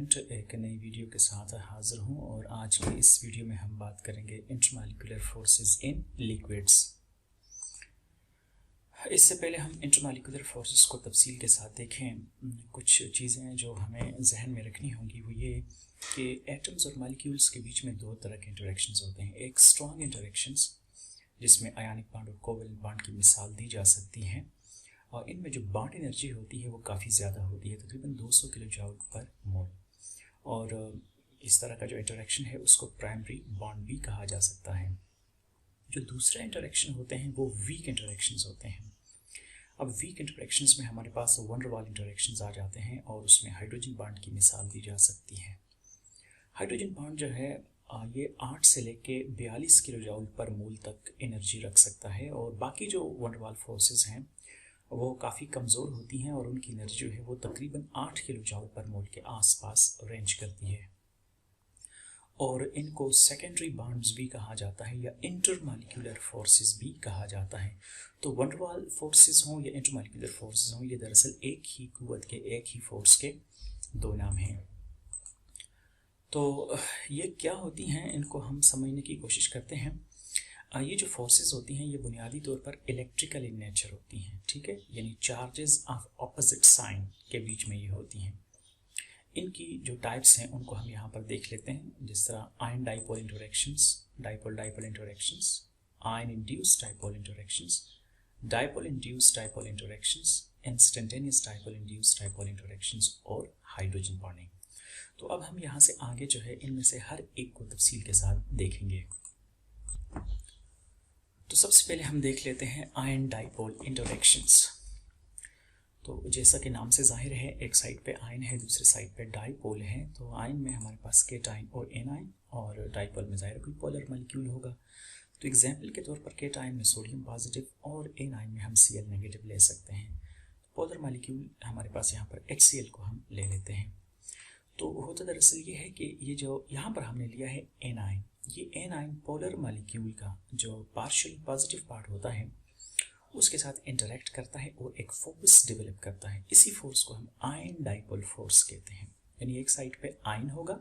Student एक नई video के साथ हाजिर हूं और आज के इस वीडियो में हम बात करेंगे इंटरमॉलिक्यूलर फोर्सेस इन लिक्विड्स। इससे पहले हम इंटरमॉलिक्यूलर फोर्सेस को तफसील के साथ देखें, कुछ चीज़ें जो हमें जहन में रखनी होंगी वो ये कि एटम्स और मॉलिक्यूल्स के बीच में दो तरह के इंटरेक्शंस होते हैं। एक स्ट्रॉन्ग इंटरेक्शंस जिसमें आयनिक बॉन्ड और कोवेलेंट बॉन्ड की मिसाल दी जा सकती है और इनमें जो बॉन्ड एनर्जी होती है वो काफ़ी ज़्यादा होती है, तकरीबन 200 किलो जूल पर मोल। और इस तरह का जो इंटरेक्शन है उसको प्राइमरी बॉन्ड भी कहा जा सकता है। जो दूसरा इंटरेक्शन होते हैं वो वीक इंटरेक्शंस होते हैं। अब वीक इंटरेक्शंस में हमारे पास वन डेर वाल इंटरेक्शंस आ जाते हैं और उसमें हाइड्रोजन बॉन्ड की मिसाल दी जा सकती है। हाइड्रोजन बॉन्ड जो है ये 8 से लेके 42 किलो जूल पर मोल तक एनर्जी रख सकता है और बाकी जो वन डेर वाल फोर्सेस हैं वो काफ़ी कमज़ोर होती हैं और उनकी एनर्जी जो है वो तकरीबन 8 किलो जूल पर मोल के आसपास रेंज करती है। और इनको सेकेंडरी बॉन्ड्स भी कहा जाता है या इंटरमॉलिक्यूलर फोर्सेस भी कहा जाता है। तो वन डेर वाल फोर्सेस हों या इंटरमॉलिक्यूलर फोर्सेस हों, ये दरअसल एक ही कुव्वत के, एक ही फोर्स के दो नाम हैं। तो ये क्या होती हैं, इनको हम समझने की कोशिश करते हैं। ये जो फोर्सेस होती हैं ये बुनियादी तौर पर इलेक्ट्रिकल इन नेचर होती हैं, ठीक है, यानी चार्जेस ऑफ ऑपोजिट साइन के बीच में ये होती हैं। इनकी जो टाइप्स हैं उनको हम यहाँ पर देख लेते हैं, जिस तरह ion dipole interactions, dipole dipole interactions, ion induced dipole interactions, dipole induced dipole interactions, instantaneous dipole induced dipole interactions और हाइड्रोजन बॉन्डिंग। तो अब हम यहाँ से आगे जो है इनमें से हर एक को तफसील के साथ देखेंगे। तो सबसे पहले हम देख लेते हैं आयन डाइपोल इंटरेक्शंस। तो जैसा कि नाम से जाहिर है, एक साइड पे आयन है, दूसरे साइड पे डाइपोल है। तो आयन में हमारे पास केटाइन और एनाइन और डाइपोल में जाहिर कोई पोलर मॉलिक्यूल होगा। तो एग्जाम्पल के तौर पर केटाइन में सोडियम पॉजिटिव और एनाइन में हम Cl नेगेटिव ले सकते हैं। पोलर मॉलिक्यूल हमारे पास यहाँ पर HCl को हम ले लेते हैं। तो होता दरअसल ये है कि ये जो यहाँ पर हमने लिया है एनाइन, ये एनाइन पोलर मॉलिक्यूल का जो पार्शियल पॉजिटिव पार्ट होता है उसके साथ इंटरेक्ट करता है और एक फोर्स डेवलप करता है। इसी फोर्स को हम आयन डाइपोल फोर्स कहते हैं। यानी एक साइड पे आयन होगा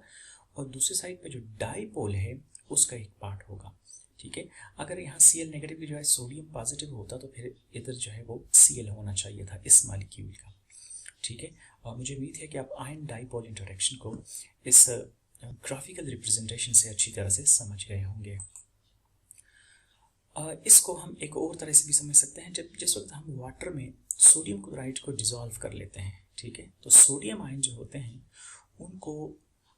और दूसरी साइड पे जो डाइपोल है उसका एक पार्ट होगा, ठीक है। अगर यहाँ Cl नेगेटिव की जो है सोडियम पॉजिटिव होता तो फिर इधर जो है वो Cl होना चाहिए था इस मॉलिक्यूल का, ठीक है। और मुझे उम्मीद है कि आप आयन डाइपोल इंटरेक्शन को इस ग्राफिकल रिप्रेजेंटेशन से अच्छी तरह से समझ गए होंगे। इसको हम एक और तरह से भी समझ सकते हैं, जब जिस वक्त हम वाटर में सोडियम क्लोराइड को डिसॉल्व कर लेते हैं, ठीक है, तो सोडियम आयन जो होते हैं उनको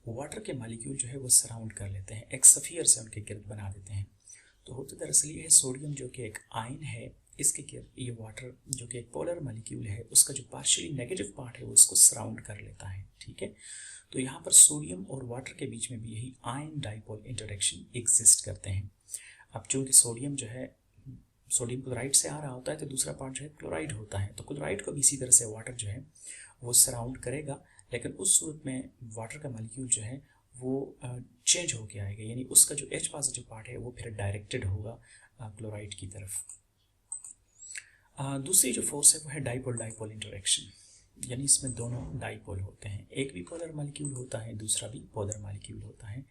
वाटर के मॉलिक्यूल जो है वो सराउंड कर लेते हैं, एक सफ़ियर से उनके गिर्द बना देते हैं। तो होता दरअसल ये है, सोडियम जो कि एक आयन है, इसके गिर्द ये वाटर जो कि एक पोलर मॉलिक्यूल है उसका जो पार्शियली नेगेटिव पार्ट है वो उसको सराउंड कर लेता है, ठीक है। तो यहाँ पर सोडियम और वाटर के बीच में भी यही आयन डाइपोल इंटरेक्शन एग्जिस्ट करते हैं। अब चूँकि सोडियम जो है सोडियम क्लोराइड से आ रहा होता है तो दूसरा पार्ट जो है क्लोराइड होता है, तो क्लोराइड को भी इसी तरह से वाटर जो है वो सराउंड करेगा, लेकिन उस सूरत में वाटर का मॉलिक्यूल जो है वो चेंज होके आएगा, यानी उसका जो H पॉजिटिव पार्ट है वो फिर डायरेक्टेड होगा क्लोराइड की तरफ। दूसरी जो फोर्स है वो है डाइपोल डाइपोल इंटरेक्शन, यानी इसमें दोनों डाइपोल होते हैं, एक भी पोलर मॉलिक्यूल होता है, दूसरा भी पोलर मॉलिक्यूल होता है।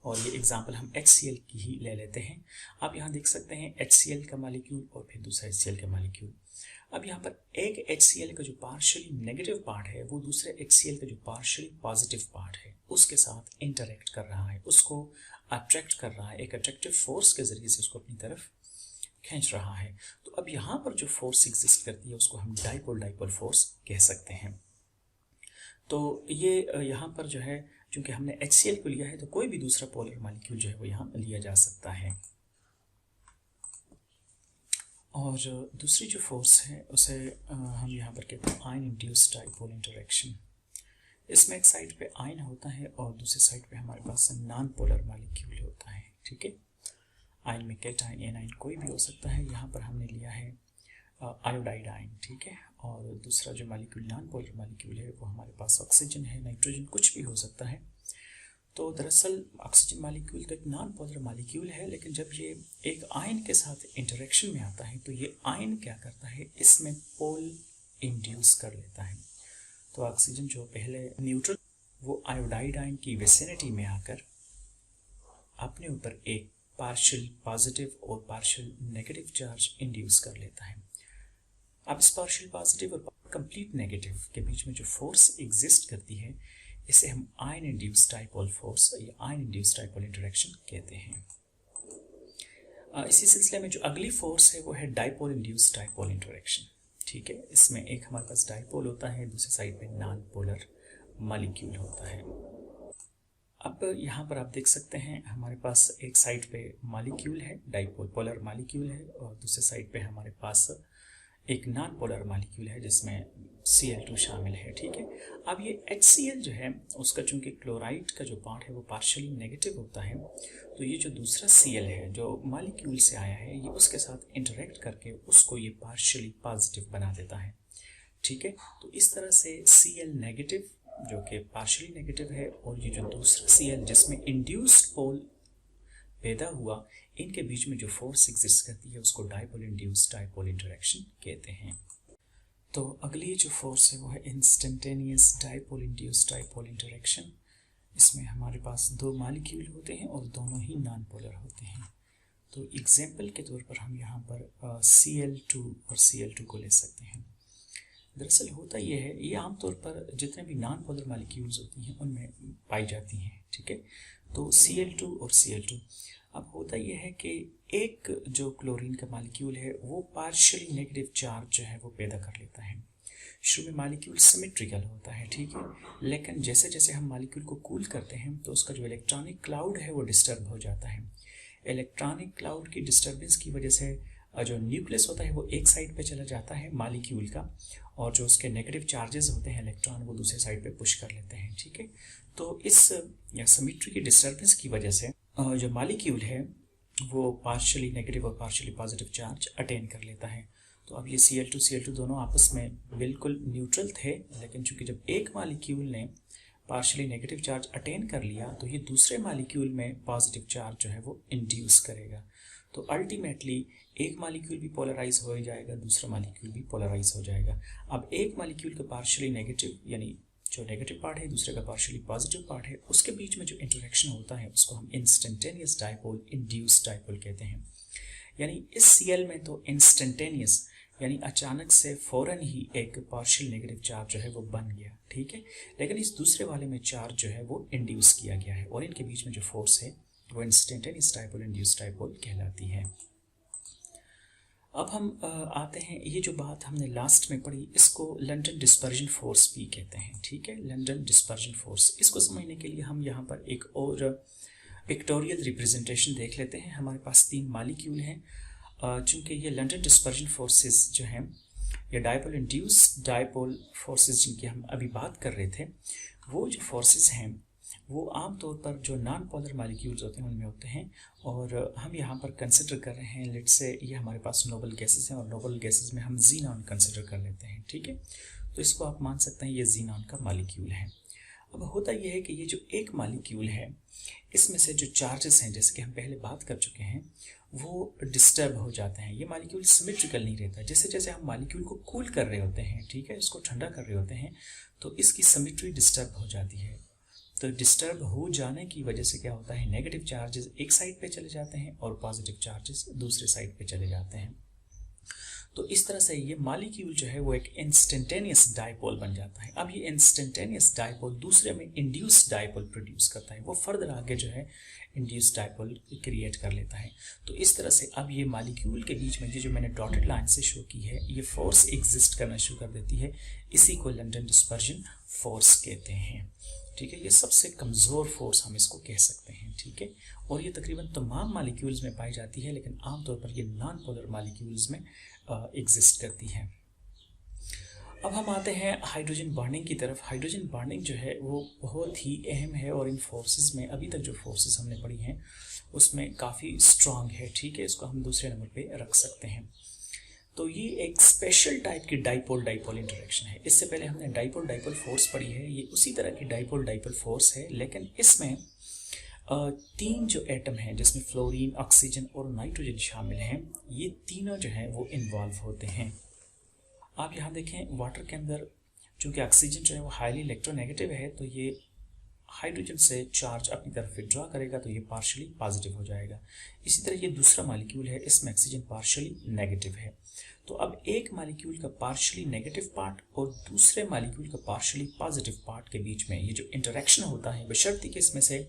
और ये एग्जाम्पल हम HCl की ही ले लेते हैं। आप यहाँ देख सकते हैं HCl का मॉलिक्यूल और फिर दूसरा HCl का मॉलिक्यूल। अब यहाँ पर एक HCl का जो पार्शियली नेगेटिव पार्ट है वो दूसरे HCl का जो पार्शियली पॉजिटिव पार्ट है उसके साथ इंटरेक्ट कर रहा है, उसको अट्रैक्ट कर रहा है, एक अट्रैक्टिव फोर्स के जरिए से उसको अपनी तरफ खींच रहा है। तो अब यहाँ पर जो फोर्स एग्जिस्ट करती है उसको हम डाइपोल डाइपोल फोर्स कह सकते हैं। तो ये यहाँ पर जो है, चूँकि हमने HCl को लिया है तो कोई भी दूसरा पोलर मॉलिक्यूल जो है वो यहाँ लिया जा सकता है। और दूसरी जो फोर्स है उसे हम यहाँ पर कहते हैं आयन इंड्यूस्ड डाइपोल इंटरेक्शन। इसमें एक साइड पे आयन होता है और दूसरी साइड पे हमारे पास नॉन पोलर मॉलिक्यूल होता है, ठीक है। आयन में केटाइन एनाइन कोई भी हो सकता है, यहाँ पर हमने लिया है आयोडाइड आयन, ठीक है। और दूसरा जो मॉलिक्यूल नॉन पोलर मॉलिक्यूल है वो हमारे पास ऑक्सीजन है, नाइट्रोजन, कुछ भी हो सकता है। तो दरअसल ऑक्सीजन मॉलिक्यूल तो एक नॉन पोलर मॉलिक्यूल है, लेकिन जब ये एक आयन के साथ इंटरेक्शन में आता है तो ये आयन क्या करता है, इसमें पोल इंड्यूस कर लेता है। तो ऑक्सीजन जो पहले न्यूट्रल वो आयोडाइड आयन की विसिनिटी में आकर अपने ऊपर एक पार्शियल पॉजिटिव और पार्शियल नेगेटिव चार्ज इंड्यूस कर लेता है। अब इस पार्शियल पॉजिटिव और कंप्लीट नेगेटिव के बीच में जो फोर्स एग्जिस्ट करती है, इसे हम आयन इंड्यूस डाइपोल फोर्स या आयन इंड्यूस डाइपोल इंटरेक्शन कहते हैं। इसी सिलसिले में जो अगली फोर्स है वो है डाइपोल इंड्यूस डाइपोल इंटरेक्शन। ठीक है, इसमें एक हमारे पास डाइपोल होता है, दूसरी साइड पे नॉन पोलर मॉलिक्यूल होता है। अब यहाँ पर आप देख सकते हैं हमारे पास एक साइड पे मॉलिक्यूल है, डाइपोल पोलर मॉलिक्यूल है, और दूसरे साइड पे हमारे पास एक नॉन पोलर मॉलिक्यूल है जिसमें Cl2 शामिल है। ठीक है, अब ये HCl जो है उसका चूंकि क्लोराइड का जो पार्ट है वो पार्शियली नेगेटिव होता है, तो ये जो दूसरा Cl है जो मॉलिक्यूल से आया है, ये उसके साथ इंटरेक्ट करके उसको ये पार्शियली पॉजिटिव बना देता है। ठीक है, तो इस तरह से Cl नेगेटिव जो कि पार्शियली नेगेटिव है, और ये जो दूसरा Cl जिसमें इंड्यूस्ड पोल पैदा हुआ, इनके बीच में जो फोर्स एग्जिस्ट करती है उसको डाइपोल इंड्यूस्ड डाइपोल इंटरेक्शन कहते हैं। तो अगली जो फोर्स है वो है instantaneous dipole induced dipole interaction. इसमें हमारे पास दो मॉलिक्यूल होते हैं और दोनों ही नॉन पोलर होते हैं। तो एग्जाम्पल के तौर पर हम यहाँ पर Cl2 और Cl2 को ले सकते हैं। दरअसल होता यह है, ये आमतौर पर जितने भी नॉन पोलर मॉलिक्यूल्स होती हैं उनमें पाई जाती हैं। ठीक है, तो Cl2 और Cl2, अब होता यह है कि एक जो क्लोरीन का मॉलिक्यूल है वो पार्शियली नेगेटिव चार्ज जो है वो पैदा कर लेता है। शुरू में मॉलिक्यूल सिमेट्रिकल होता है, ठीक है, लेकिन जैसे जैसे हम मॉलिक्यूल को कूल करते हैं तो उसका जो इलेक्ट्रॉनिक क्लाउड है वो डिस्टर्ब हो जाता है। इलेक्ट्रॉनिक क्लाउड की डिस्टर्बेंस की वजह से जो न्यूक्लियस होता है वो एक साइड पे चला जाता है मॉलिक्यूल का, और जो उसके नेगेटिव चार्जेस होते हैं इलेक्ट्रॉन वो दूसरे साइड पे पुश कर लेते हैं। ठीक है, तो इस सिमेट्री की डिस्टर्बेंस की वजह से जो मॉलिक्यूल है वो पार्शियली नेगेटिव और पार्शियली पॉजिटिव चार्ज अटेन कर लेता है। तो अब ये Cl2 दोनों आपस में बिल्कुल न्यूट्रल थे, लेकिन चूंकि जब एक मॉलिक्यूल ने पार्शियली नेगेटिव चार्ज अटेन कर लिया तो ये दूसरे मॉलिक्यूल में पॉजिटिव चार्ज जो है वो इंड्यूस करेगा। तो अल्टीमेटली एक मॉलिक्यूल भी पोलराइज हो जाएगा, दूसरा मॉलिक्यूल भी पोलराइज हो जाएगा। अब एक मॉलिक्यूल का पार्शियली नेगेटिव यानी जो नेगेटिव पार्ट है, दूसरे का पार्शियली पॉजिटिव पार्ट है, उसके बीच में जो इंटरेक्शन होता है उसको हम इंस्टेंटेनियस डाइपोल इंड्यूस्ड डाइपोल कहते हैं। यानी इस Cl में तो इंस्टेंटेनियस यानी अचानक से फौरन ही एक पार्शियल नेगेटिव चार्ज जो है वो बन गया। ठीक है, लेकिन इस दूसरे वाले में चार्ज जो है वो इंड्यूस किया गया है, और इनके बीच में जो फोर्स है वो इंस्टेंटेनियस डाइपोल इंड्यूस्ड डाइपोल कहलाती है। अब हम आते हैं, ये जो बात हमने लास्ट में पढ़ी इसको लंडन डिस्पर्जन फोर्स भी कहते हैं। ठीक है, लंडन डिस्पर्जन फोर्स, इसको समझने के लिए हम यहाँ पर एक और पिक्टोरियल रिप्रेजेंटेशन देख लेते हैं। हमारे पास तीन मॉलिक्यूल हैं। चूंकि ये लंडन डिस्पर्जन फोर्सेस जो हैं या डाइपोल इंड्यूस्ड डाइपोल फोर्सेस जिनकी हम अभी बात कर रहे थे, वो जो फोर्सेस हैं वो आमतौर पर जो नॉन पोलर मॉलिक्यूल्स होते हैं उनमें होते हैं, और हम यहाँ पर कंसिडर कर रहे हैं, लेट्स से ये हमारे पास नोबल गैसेस हैं और नोबल गैसेस में हम जीनॉन कंसिडर कर लेते हैं। ठीक है, तो इसको आप मान सकते हैं ये जीनॉन का मॉलिक्यूल है। अब होता यह है कि ये जो एक मॉलिक्यूल है इसमें से जो चार्जेस हैं, जैसे कि हम पहले बात कर चुके हैं, वो डिस्टर्ब हो जाते हैं। ये मॉलिक्यूल सिमेट्रिकल नहीं रहता। जैसे जैसे हम मॉलिक्यूल को कूल कर रहे होते हैं, ठीक है, इसको ठंडा कर रहे होते हैं, तो इसकी सिमेट्री डिस्टर्ब हो जाती है। तो डिस्टर्ब हो जाने की वजह से क्या होता है, नेगेटिव चार्जेस एक साइड पे चले जाते हैं और पॉजिटिव चार्जेस दूसरे साइड पे चले जाते हैं। तो इस तरह से ये मॉलिक्यूल जो है वो एक इंस्टेंटेनियस डाइपोल बन जाता है। अब ये इंस्टेंटेनियस डाइपोल दूसरे में इंड्यूस्ड डाइपोल प्रोड्यूस करता है, वो फर्दर आगे जो है इंड्यूस्ड डाइपोल क्रिएट कर लेता है। तो इस तरह से अब ये मॉलिक्यूल के बीच में ये जो मैंने डॉटेड लाइन से शो की है, ये फोर्स एग्जिस्ट करना शुरू कर देती है। इसी को लंडन डिस्पर्जन फोर्स कहते हैं। ठीक है, ये सबसे कमज़ोर फोर्स हम इसको कह सकते हैं। ठीक है, और ये तकरीबन तमाम मॉलिक्यूल्स में पाई जाती है, लेकिन आमतौर पर ये नॉन पोलर मॉलिक्यूल्स में एग्जिस्ट करती है। अब हम आते हैं हाइड्रोजन बॉन्डिंग की तरफ। हाइड्रोजन बॉन्डिंग जो है वो बहुत ही अहम है, और इन फोर्सेस में अभी तक जो फोर्सेस हमने पढ़ी हैं उसमें काफ़ी स्ट्रांग है। ठीक है, इसको हम दूसरे नंबर पे रख सकते हैं। तो ये एक स्पेशल टाइप की डाइपोल डाइपोल इंटरेक्शन है। इससे पहले हमने डाइपोल डाइपोल फोर्स पढ़ी है, ये उसी तरह की डाइपोल डाइपोल फोर्स है, लेकिन इसमें तीन जो एटम हैं जिसमें फ्लोरीन, ऑक्सीजन और नाइट्रोजन शामिल हैं, ये तीनों जो हैं वो इन्वॉल्व होते हैं। आप यहाँ देखें, वाटर के अंदर चूंकि ऑक्सीजन जो है वो हाईली इलेक्ट्रोनेगेटिव है, तो ये हाइड्रोजन से चार्ज अपनी तरफ विड्रॉ करेगा तो ये पार्शियली पॉजिटिव हो जाएगा। इसी तरह ये दूसरा मॉलिक्यूल है, इसमें ऑक्सीजन पार्शियली नेगेटिव है। तो अब एक मॉलिक्यूल का पार्शियली नेगेटिव पार्ट और दूसरे मॉलिक्यूल का पार्शियली पॉजिटिव पार्ट के बीच में ये जो इंटरेक्शन होता है, बशर्ते कि इसमें से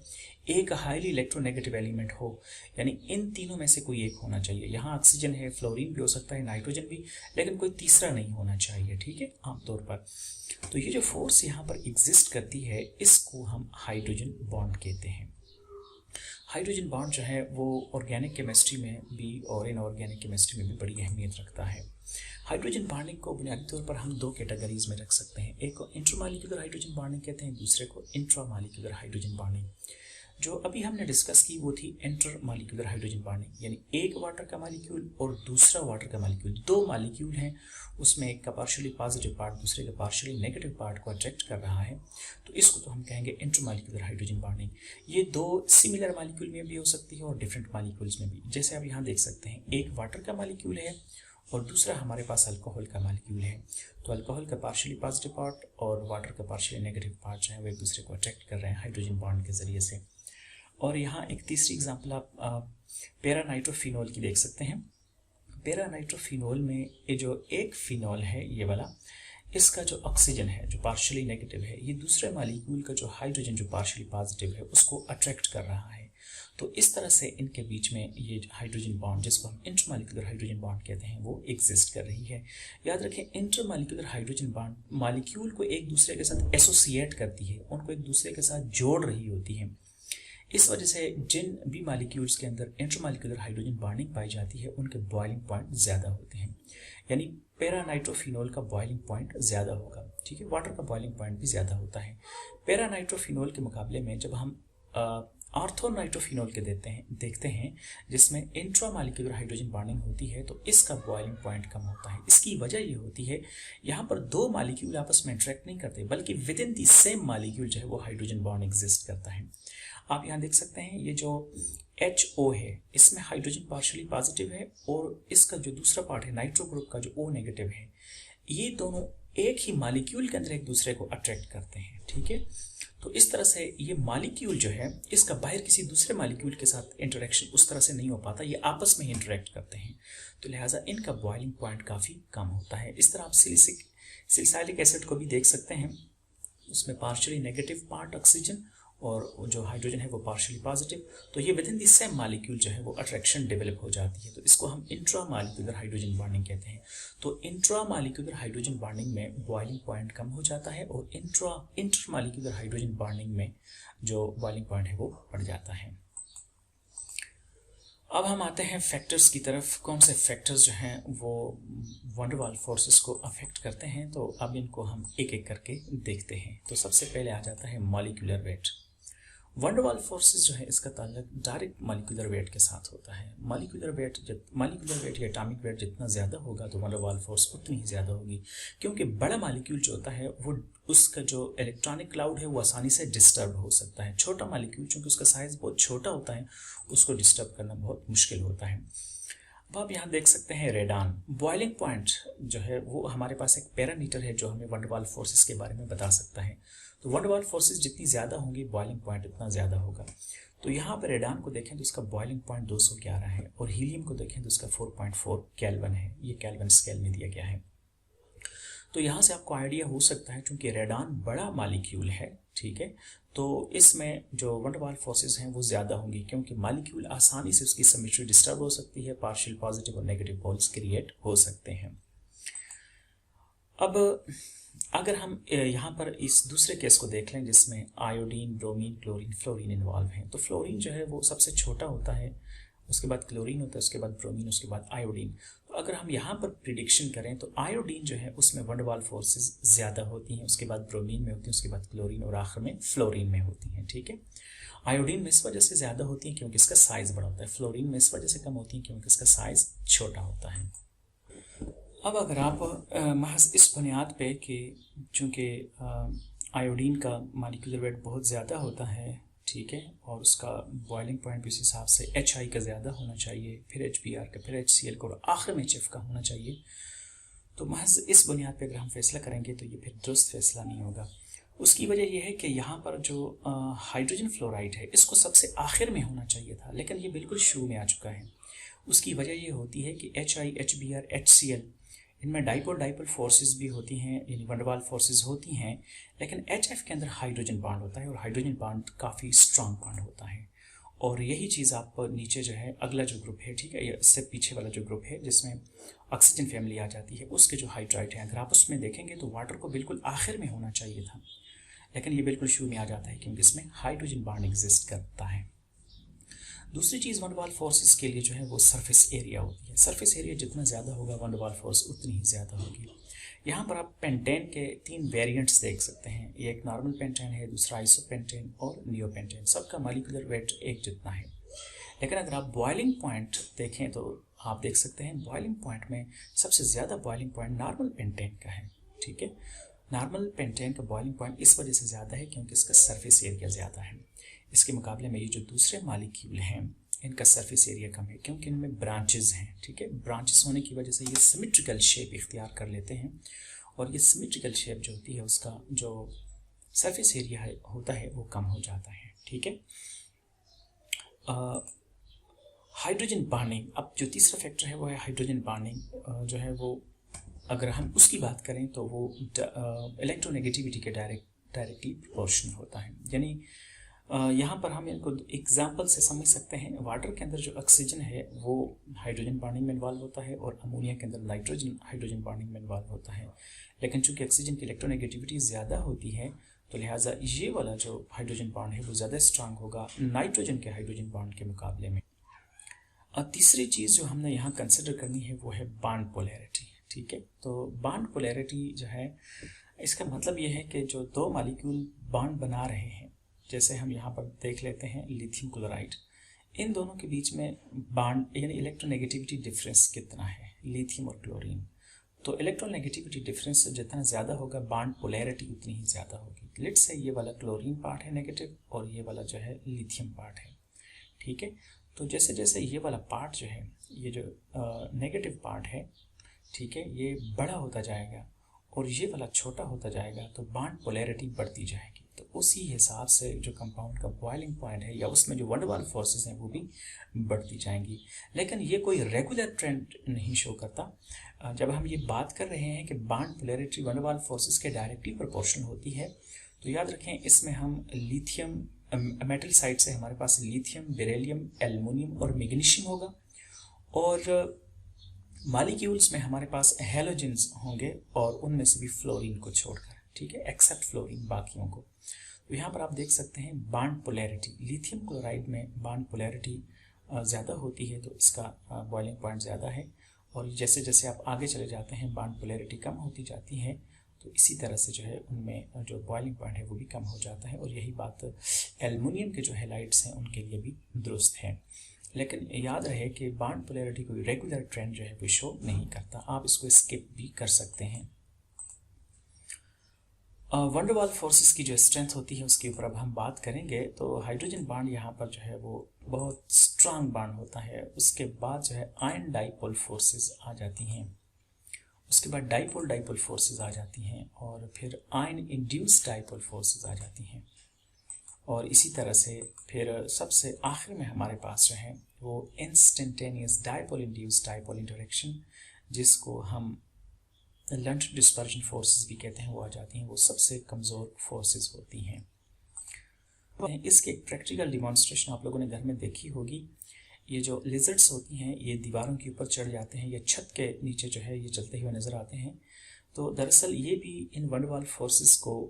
एक हाईली इलेक्ट्रोनेगेटिव एलिमेंट हो, यानी इन तीनों में से कोई एक होना चाहिए। यहाँ ऑक्सीजन है, फ्लोरीन भी हो सकता है, नाइट्रोजन भी, लेकिन कोई तीसरा नहीं होना चाहिए, ठीक है, आमतौर पर। तो ये जो फोर्स यहाँ पर एग्जिस्ट करती है, इसको हम हाइड्रोजन बॉन्ड कहते हैं। हाइड्रोजन बॉन्ड जो है वो ऑर्गेनिक केमिस्ट्री में भी और इनऑर्गेनिक केमिस्ट्री में भी बड़ी अहमियत रखता है। हाइड्रोजन बॉन्डिंग को बुनियादी तौर पर हम दो कैटेगरीज में रख सकते हैं, एक को इंट्रामॉलिक्यूलर हाइड्रोजन बॉन्डिंग कहते हैं, दूसरे को इंट्रामॉलिक्यूलर हाइड्रोजन बॉन्डिंग। जो अभी हमने डिस्कस की वो थी इंटरमॉलिक्यूलर हाइड्रोजन बॉन्डिंग, यानी एक वाटर का मॉलिक्यूल और दूसरा वाटर का मॉलिक्यूल, दो मॉलिक्यूल हैं, उसमें एक का पार्शियली पॉजिटिव पार्ट दूसरे का पार्शियली नेगेटिव पार्ट को अट्रैक्ट कर रहा है, तो इसको तो हम कहेंगे इंटरमॉलिक्यूलर हाइड्रोजन बॉन्डिंग। ये दो सिमिलर मॉलिक्यूल में भी हो सकती है और डिफरेंट मॉलिक्यूल्स में भी। जैसे आप यहाँ देख सकते हैं, एक वाटर का मॉलिक्यूल है और दूसरा हमारे पास अल्कोहल का मॉलिक्यूल है। तो अल्कोहल का पार्शियली पॉजिटिव पार्ट और वाटर का पार्शियली नेगेटिव पार्ट जो है वो एक दूसरे को अट्रैक्ट कर रहे हैं हाइड्रोजन बॉन्ड के जरिए से। और यहाँ एक तीसरी एग्जांपल आप पैरानाइट्रोफिनोल की देख सकते हैं। पैरानाइट्रोफिनोल में ये जो एक फिनोल है ये वाला, इसका जो ऑक्सीजन है जो पार्शियली नेगेटिव है, ये दूसरे मॉलिक्यूल का जो हाइड्रोजन जो पार्शियली पॉजिटिव है उसको अट्रैक्ट कर रहा है। तो इस तरह से इनके बीच में ये हाइड्रोजन बॉन्ड, जिसको हम इंटरमॉलिक्यूलर हाइड्रोजन बॉन्ड कहते हैं, वो एग्जिस्ट कर रही है। याद रखें, इंटरमॉलिक्यूलर हाइड्रोजन बॉन्ड मॉलिक्यूल को एक दूसरे के साथ एसोसिएट करती है, उनको एक दूसरे के साथ जोड़ रही होती है। इस वजह से जिन भी मॉलिक्यूल्स के अंदर इंटरमॉलिक्यूलर हाइड्रोजन बॉन्डिंग पाई जाती है उनके बॉइलिंग पॉइंट ज़्यादा होते हैं, यानी पैरानाइट्रोफिनोल का बॉइलिंग पॉइंट ज़्यादा होगा, ठीक है। वाटर का बॉइलिंग पॉइंट भी ज़्यादा होता है। पैरानाइट्रोफिनोल के मुकाबले में जब हम ऑर्थोनाइट्रोफिनोल के देखते हैं जिसमें इंट्रामॉलिक्यूलर हाइड्रोजन बॉन्डिंग होती है, तो इसका बॉइलिंग पॉइंट कम होता है। इसकी वजह ये होती है, यहाँ पर दो मॉलिक्यूल आपस में इंटरेक्ट नहीं करते, बल्कि with in the same molecule जो है वो हाइड्रोजन बॉन्ड एग्जिस्ट करता है। आप यहाँ देख सकते हैं, ये जो HO है इसमें हाइड्रोजन पार्शियली पॉजिटिव है और इसका जो दूसरा पार्ट है नाइट्रो ग्रुप का जो O नेगेटिव है, ये दोनों एक ही मॉलिक्यूल के अंदर एक दूसरे को अट्रैक्ट करते हैं, ठीक है। तो इस तरह से ये मॉलिक्यूल जो है इसका बाहर किसी दूसरे मॉलिक्यूल के साथ इंटरेक्शन उस तरह से नहीं हो पाता, ये आपस में ही इंटरेक्ट करते हैं, तो लिहाजा इनका बॉइलिंग पॉइंट काफ़ी कम होता है। इस तरह आप सिलिसाइलिक एसिड को भी देख सकते हैं, उसमें पार्शियली नेगेटिव पार्ट ऑक्सीजन और जो हाइड्रोजन है वो पार्शियली पॉजिटिव, तो ये with in the same molecule जो है वो अट्रैक्शन डेवलप हो जाती है, तो इसको हम इंट्रामॉलिक्यूलर हाइड्रोजन बॉन्डिंग कहते हैं। तो इंट्रामॉलिक्यूलर हाइड्रोजन बॉन्डिंग में बॉइलिंग पॉइंट कम हो जाता है और इंटरमॉलिक्यूलर हाइड्रोजन बॉन्डिंग में जो बॉइलिंग पॉइंट है वो बढ़ जाता है। अब हम आते हैं फैक्टर्स की तरफ। कौन से फैक्टर्स जो हैं वो वैन डर वाल्स फोर्सेस को अफेक्ट करते हैं, तो अब इनको हम एक एक करके देखते हैं। तो सबसे पहले आ जाता है molecular weight. Van der Waals forces जो है इसका ताल्लुक डायरेक्ट मॉलिक्यूलर वेट के साथ होता है। मॉलिक्यूलर वेट या एटॉमिक वेट जितना ज़्यादा होगा तो वैन डर वाल्स फोर्स उतनी ही ज़्यादा होगी, क्योंकि बड़ा मॉलिक्यूल जो होता है वो उसका जो इलेक्ट्रॉनिक क्लाउड है वो आसानी से डिस्टर्ब हो सकता है। छोटा मॉलिक्यूल चूँकि उसका साइज़ बहुत छोटा होता है, उसको डिस्टर्ब करना बहुत मुश्किल होता है। अब आप यहाँ देख सकते हैं रेडान। बॉइलिंग पॉइंट जो है वो हमारे पास एक पैरामीटर है जो हमें वैन डर वाल्स फोर्सेस के बारे में बता सकता है। तो वैन डर वाल्स फोर्सेस जितनी ज़्यादा होंगी बॉइलिंग पॉइंट उतना ज़्यादा होगा। तो यहाँ पर रेडान को देखें तो इसका बॉइलिंग पॉइंट 211 है और हीलियम को देखें तो इसका 4.4 केल्विन है। ये केल्विन स्केल में दिया गया है। तो यहाँ से आपको आइडिया हो सकता है, क्योंकि रेडान बड़ा मॉलिक्यूल है, ठीक है, तो इसमें जो वैन डर वाल्स फोर्सेस हैं वो ज़्यादा होंगी, क्योंकि मॉलिक्यूल आसानी से उसकी सिमेट्री डिस्टर्ब हो सकती है, पार्शियल पॉजिटिव और नेगेटिव पोल्स क्रिएट हो सकते हैं। अब अगर हम यहाँ पर इस दूसरे केस को देख लें जिसमें iodine, bromine, chlorine, fluorine involve हैं, तो फ्लोरीन जो है वो सबसे छोटा होता है, उसके बाद क्लोरीन होता है, उसके बाद ब्रोमीन, उसके बाद आयोडीन। तो अगर हम यहाँ पर प्रिडिक्शन करें तो आयोडीन जो है उसमें वैन डर वाल्स फोर्सेस ज़्यादा होती हैं, उसके बाद ब्रोमीन में होती हैं, उसके बाद क्लोरीन और आखिर में फ्लोरीन में होती हैं, ठीक है। आयोडीन में इस वजह से ज़्यादा होती हैं क्योंकि इसका साइज़ बड़ा होता है, फ्लोरीन में इस वजह से कम होती हैं क्योंकि इसका साइज़ छोटा होता है। अब अगर आप महज इस बुनियाद पे कि चूँकि आयोडीन का मॉलिक्यूलर वेट बहुत ज़्यादा होता है, ठीक है, और उसका बॉइलिंग पॉइंट भी उस हिसाब से HI का ज़्यादा होना चाहिए, फिर HBr का, फिर HCl का और आखिर में HF का होना चाहिए, तो महज इस बुनियाद पे अगर हम फैसला करेंगे तो ये फिर दुरुस्त फैसला नहीं होगा। उसकी वजह यह है कि यहाँ पर जो हाइड्रोजन फ्लोराइड है इसको सबसे आखिर में होना चाहिए था, लेकिन ये बिल्कुल शुरू में आ चुका है। उसकी वजह ये होती है कि HI, HBr, HCl इनमें डाइपोल डाइपोल फोर्सेस भी होती हैं, यानी वंडरवाल फोर्सेस होती हैं, लेकिन HF के अंदर हाइड्रोजन बॉन्ड होता है और हाइड्रोजन बॉन्ड काफ़ी स्ट्रांग बॉन्ड होता है। और यही चीज़ आप नीचे जो है अगला जो ग्रुप है, ठीक है, इससे पीछे वाला जो ग्रुप है जिसमें ऑक्सीजन फैमिली आ जाती है, उसके जो हाइड्राइड हैं अगर आप उसमें देखेंगे तो वाटर को बिल्कुल आखिर में होना चाहिए था, लेकिन ये बिल्कुल शुरू में आ जाता है क्योंकि इसमें हाइड्रोजन बॉन्ड एग्जिस्ट करता है। दूसरी चीज़ वंडरवाल फोर्सेस के लिए जो है वो सरफेस एरिया होती है। सरफेस एरिया जितना ज़्यादा होगा वंडरवाल फोर्स उतनी ही ज़्यादा होगी। यहाँ पर आप पेंटेन के 3 वेरिएंट्स देख सकते हैं। ये एक नॉर्मल पेंटेन है, दूसरा आइसोपेंटेन और नियोपेंटेन। सबका मॉलिक्यूलर वेट एक जितना है, लेकिन अगर आप बॉइलिंग पॉइंट देखें तो आप देख सकते हैं बॉइलिंग पॉइंट में सबसे ज़्यादा बॉइलिंग पॉइंट नॉर्मल पेंटेन का है। ठीक है, नॉर्मल पेंटेन का बॉइलिंग पॉइंट इस वजह से ज़्यादा है क्योंकि इसका सरफेस एरिया ज़्यादा है। इसके मुकाबले में ये जो दूसरे मॉलिक्यूल हैं इनका सरफेस एरिया कम है क्योंकि इनमें ब्रांचेस हैं। ठीक है, ब्रांचेस होने की वजह से ये सिमेट्रिकल शेप इख्तियार कर लेते हैं और ये सिमेट्रिकल शेप जो होती है उसका जो सरफेस एरिया होता है वो कम हो जाता है। ठीक है, हाइड्रोजन बॉन्डिंग, अब जो तीसरा फैक्टर है वो है हाइड्रोजन बॉन्डिंग। जो है वो अगर हम उसकी बात करें तो वो इलेक्ट्रोनेगेटिविटी के डायरेक्टली प्रोपोर्शनल होता है। यानी यहाँ पर हम इनको एग्जाम्पल से समझ सकते हैं। वाटर के अंदर जो ऑक्सीजन है वो हाइड्रोजन बॉन्डिंग में इन्वॉल्व होता है और अमोनिया के अंदर नाइट्रोजन हाइड्रोजन बॉन्डिंग में इन्वॉल्व होता है, लेकिन चूंकि ऑक्सीजन की इलेक्ट्रोनेगेटिविटी ज़्यादा होती है तो लिहाजा ये वाला जो हाइड्रोजन बॉन्ड है वो ज़्यादा स्ट्रांग होगा नाइट्रोजन के हाइड्रोजन बॉन्ड के मुकाबले में। तीसरी चीज़ जो हमने यहाँ कंसिडर करनी है वो है बॉन्ड पोलैरिटी। ठीक है, तो बॉन्ड पोलैरिटी जो है इसका मतलब ये है कि जो दो मॉलिक्यूल बॉन्ड बना रहे हैं, जैसे हम यहाँ पर देख लेते हैं लिथियम क्लोराइड, इन दोनों के बीच में बॉन्ड यानी इलेक्ट्रोनेगेटिविटी डिफरेंस कितना है लिथियम और क्लोरीन। तो इलेक्ट्रोनेगेटिविटी डिफरेंस जितना ज़्यादा होगा बॉन्ड पोलैरिटी उतनी ही ज़्यादा होगी। लेट्स से ये वाला क्लोरीन पार्ट है नेगेटिव और ये वाला जो है लिथियम पार्ट है। ठीक है, तो जैसे जैसे ये वाला पार्ट जो है, ये जो नेगेटिव पार्ट है, ठीक है, ये बड़ा होता जाएगा और ये वाला छोटा होता जाएगा तो बॉन्ड पोलैरिटी बढ़ती जाएगी। तो उसी हिसाब से जो कंपाउंड का बॉइलिंग पॉइंट है या उसमें जो वंडरवाल फोर्सेस हैं वो भी बढ़ती जाएंगी। लेकिन ये कोई रेगुलर ट्रेंड नहीं शो करता। जब हम ये बात कर रहे हैं कि बॉन्ड पोलैरिटी वंडरवाल फोर्सेस के डायरेक्टली प्रोपोर्शनल होती है तो याद रखें इसमें हम लिथियम मेटल साइड से हमारे पास लिथियम, बेरिलियम, एल्युमिनियम और मैग्नीशियम होगा और मॉलिक्यूल्स में हमारे पास हैलोजेंस होंगे और उनमें से भी फ्लोरीन को छोड़कर, ठीक है, एक्सेप्ट फ्लोरीन बाकियों को। तो यहाँ पर आप देख सकते हैं बॉन्ड पोलैरिटी, लिथियम क्लोराइड में बॉन्ड पोलैरिटी ज़्यादा होती है तो इसका बॉइलिंग पॉइंट ज़्यादा है और जैसे जैसे आप आगे चले जाते हैं बॉन्ड पोलैरिटी कम होती जाती है तो इसी तरह से जो है उनमें जो बॉइलिंग पॉइंट है वो भी कम हो जाता है। और यही बात एल्युमिनियम के जो हैलाइड्स हैं उनके लिए भी दुरुस्त है। लेकिन याद रहे कि बॉन्ड पोलैरिटी कोई रेगुलर ट्रेंड जो है वो शो नहीं करता, आप इसको स्किप भी कर सकते हैं। वंडरवाल फोर्सेस की जो स्ट्रेंथ होती है उसके ऊपर अब हम बात करेंगे। तो हाइड्रोजन बॉन्ड यहाँ पर जो है वो बहुत स्ट्रांग बॉन्ड होता है। उसके बाद जो है आयन डाइपोल फोर्सेस आ जाती हैं, उसके बाद डाइपोल डाइपोल फोर्सेस आ जाती हैं और फिर आयन इंड्यूस्ड डाइपोल फोर्सेस आ जाती हैं और इसी तरह से फिर सबसे आखिर में हमारे पास जो है वो instantaneous dipole induced dipole interaction, जिसको हम लंट डिस्पर्जन फोर्सेस भी कहते हैं, वो आ जाती हैं। वो सबसे कमज़ोर फोर्सेस होती हैं। इसके एक प्रैक्टिकल डिमॉन्स्ट्रेशन आप लोगों ने घर में देखी होगी। ये जो लिजर्ड्स होती हैं ये दीवारों के ऊपर चढ़ जाते हैं या छत के नीचे जो है ये चलते हुए नज़र आते हैं। तो दरअसल ये भी इन वंडरवाल फोर्सेस को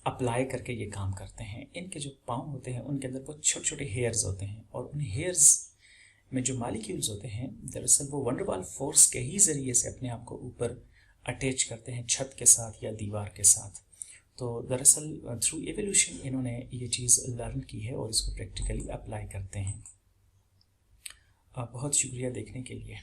अप्लाई करके ये काम करते हैं। इनके जो पाँव होते हैं उनके अंदर वो छोटे छोटे हेयर्स होते हैं और उन हेयर्स में जो मॉलिक्यूल्स होते हैं दरअसल वो वंडरवाल फोर्स के ही ज़रिए से अपने आप को ऊपर अटैच करते हैं छत के साथ या दीवार के साथ। तो दरअसल थ्रू एवोल्यूशन इन्होंने ये चीज़ लर्न की है और इसको प्रैक्टिकली अप्लाई करते हैं। बहुत शुक्रिया देखने के लिए।